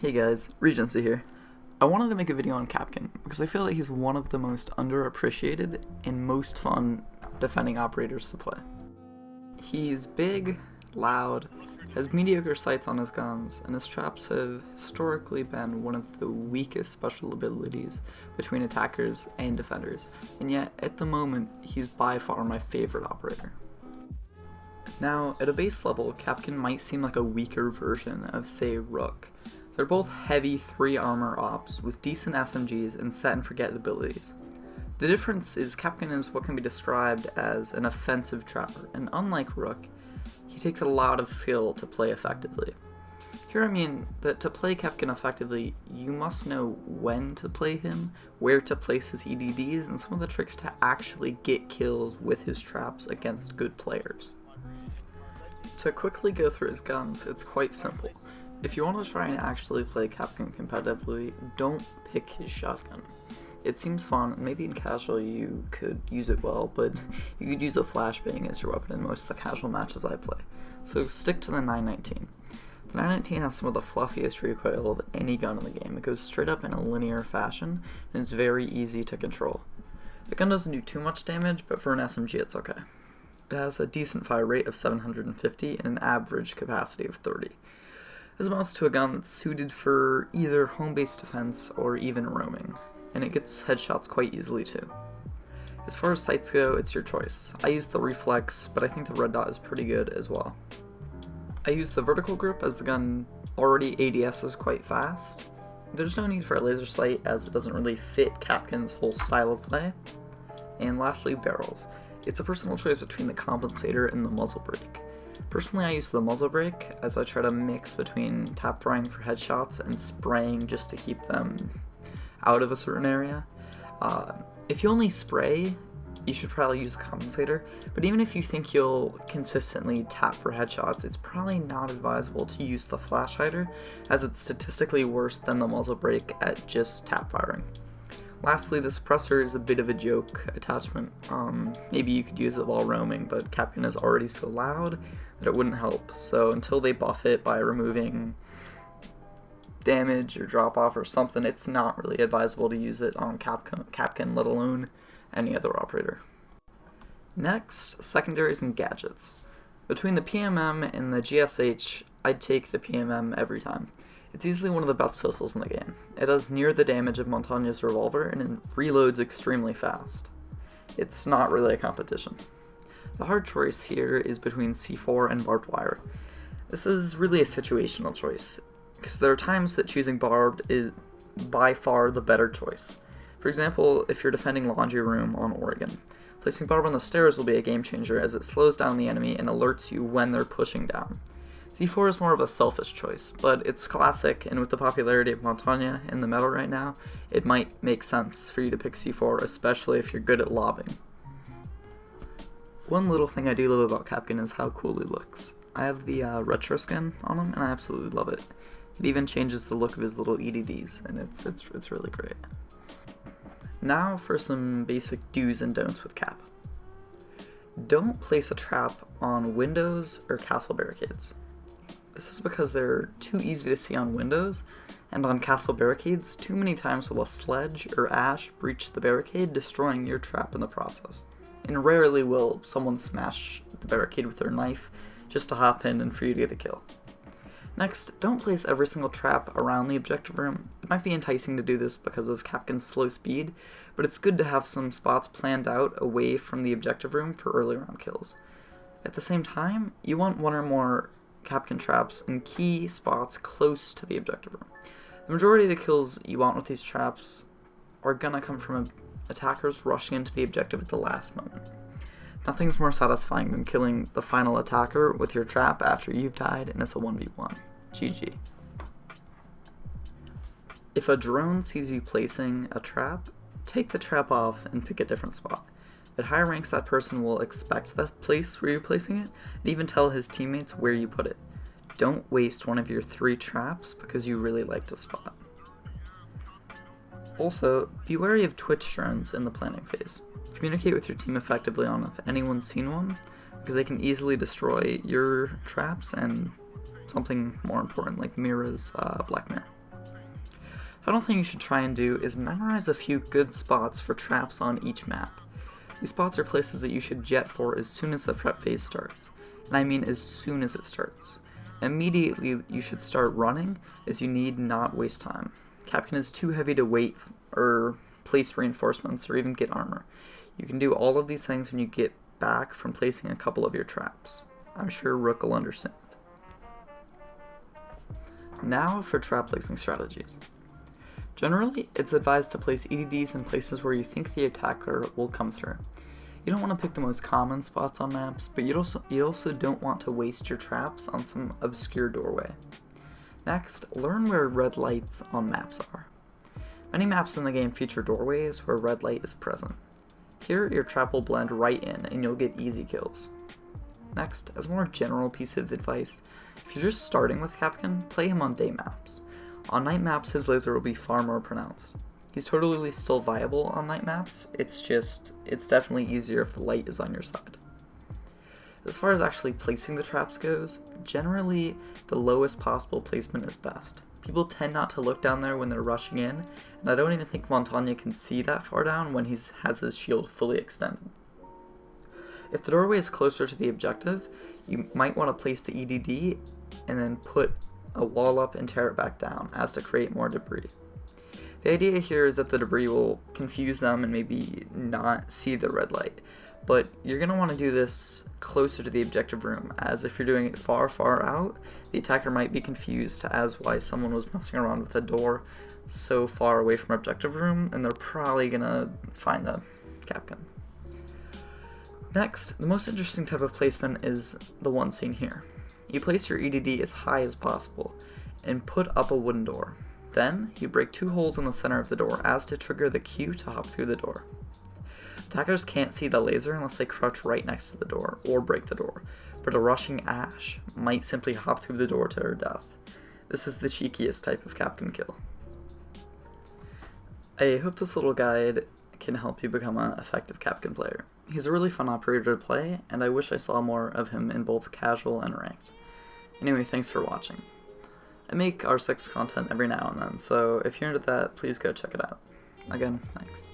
Hey guys, Regency here. I wanted to make a video on Kapkan because I feel like he's one of the most underappreciated and most fun defending operators to play. He's big, loud, has mediocre sights on his guns, and his traps have historically been one of the weakest special abilities between attackers and defenders, and yet at the moment he's by far my favorite operator. Now, at a base level, Kapkan might seem like a weaker version of, say, Rook. They're both heavy 3 armor ops with decent SMGs and set and forget abilities. The difference is Kapkan is what can be described as an offensive trapper, and unlike Rook, he takes a lot of skill to play effectively. Here I mean that to play Kapkan effectively, you must know when to play him, where to place his EDDs, and some of the tricks to actually get kills with his traps against good players. To quickly go through his guns, it's quite simple. If you want to try and actually play Kapkan competitively, don't pick his shotgun. It seems fun, and maybe in casual you could use it well, but you could use a flashbang as your weapon in most of the casual matches I play. So stick to the 919. The 919 has some of the fluffiest recoil of any gun in the game. It goes straight up in a linear fashion, and it's very easy to control. The gun doesn't do too much damage, but for an SMG it's okay. It has a decent fire rate of 750 and an average capacity of 30. This amounts to a gun that's suited for either home-based defense or even roaming, and it gets headshots quite easily too. As far as sights go, it's your choice. I use the reflex, but I think the red dot is pretty good as well. I use the vertical grip as the gun already ADSs quite fast. There's no need for a laser sight as it doesn't really fit Kapkan's whole style of play. And lastly, barrels. It's a personal choice between the compensator and the muzzle brake. Personally, I use the muzzle brake as I try to mix between tap firing for headshots and spraying just to keep them out of a certain area. If you only spray, you should probably use the compensator, but even if you think you'll consistently tap for headshots, it's probably not advisable to use the flash hider, as it's statistically worse than the muzzle brake at just tap firing. Lastly, the suppressor is a bit of a joke attachment. Maybe you could use it while roaming, but Kapkan is already so loud that it wouldn't help, so until they buff it by removing damage or drop off or something, it's not really advisable to use it on Kapkan, let alone any other operator. Next, secondaries and gadgets. Between the PMM and the GSH, I'd take the PMM every time. It's easily one of the best pistols in the game. It does near the damage of Montaña's revolver and it reloads extremely fast. It's not really a competition. The hard choice here is between C4 and barbed wire. This is really a situational choice, because there are times that choosing barbed is by far the better choice. For example, if you're defending Laundry Room on Oregon, placing barb on the stairs will be a game changer as it slows down the enemy and alerts you when they're pushing down. C4 is more of a selfish choice, but it's classic, and with the popularity of Montaña in the meta right now, it might make sense for you to pick C4, especially if you're good at lobbing. One little thing I do love about Kapkan is how cool he looks. I have the retro skin on him, and I absolutely love it. It even changes the look of his little EDDs, and it's really great. Now for some basic do's and don'ts with Cap. Don't place a trap on windows or castle barricades. This is because they're too easy to see on windows, and on castle barricades, too many times will a sledge or ash breach the barricade, destroying your trap in the process. And rarely will someone smash the barricade with their knife just to hop in and for you to get a kill. Next, don't place every single trap around the objective room. It might be enticing to do this because of Kapkan's slow speed, but it's good to have some spots planned out away from the objective room for early round kills. At the same time, you want one or more Kapkan traps in key spots close to the objective room. The majority of the kills you want with these traps are gonna come from attackers rushing into the objective at the last moment. Nothing's more satisfying than killing the final attacker with your trap after you've died and it's a 1v1. GG. If a drone sees you placing a trap, take the trap off and pick a different spot. At higher ranks, that person will expect the place where you're placing it, and even tell his teammates where you put it. Don't waste one of your 3 traps because you really like to spot. Also, be wary of Twitch drones in the planning phase. Communicate with your team effectively on if anyone's seen one, because they can easily destroy your traps and something more important like Mira's Black Mirror. Final thing you should try and do is memorize a few good spots for traps on each map. These spots are places that you should jet for as soon as the prep phase starts, and I mean as soon as it starts. Immediately you should start running, as you need not waste time. Kapkan is too heavy to wait or place reinforcements or even get armor. You can do all of these things when you get back from placing a couple of your traps. I'm sure Rook will understand. Now for trap placing strategies. Generally, it's advised to place EDDs in places where you think the attacker will come through. You don't want to pick the most common spots on maps, but you also don't want to waste your traps on some obscure doorway. Next, learn where red lights on maps are. Many maps in the game feature doorways where red light is present. Here, your trap will blend right in and you'll get easy kills. Next, as a more general piece of advice, if you're just starting with Kapkan, play him on day maps. On night maps, his laser will be far more pronounced. He's totally still viable on night maps, it's definitely easier if the light is on your side. As far as actually placing the traps goes, generally the lowest possible placement is best. People tend not to look down there when they're rushing in, and I don't even think Montagna can see that far down when he has his shield fully extended. If the doorway is closer to the objective, you might want to place the EDD and then put a wall up and tear it back down, as to create more debris. The idea here is that the debris will confuse them and maybe not see the red light, but you're going to want to do this closer to the objective room, as if you're doing it far out, the attacker might be confused as why someone was messing around with a door so far away from objective room, and they're probably going to find the Kapkan. Next, the most interesting type of placement is the one seen here. You place your EDD as high as possible and put up a wooden door. Then, you break 2 holes in the center of the door as to trigger the Q to hop through the door. Attackers can't see the laser unless they crouch right next to the door or break the door, but a rushing Ashe might simply hop through the door to her death. This is the cheekiest type of Kapkan kill. I hope this little guide can help you become an effective Kapkan player. He's a really fun operator to play, and I wish I saw more of him in both casual and ranked. Anyway, thanks for watching. I make R6 content every now and then, so if you're into that, please go check it out. Again, thanks.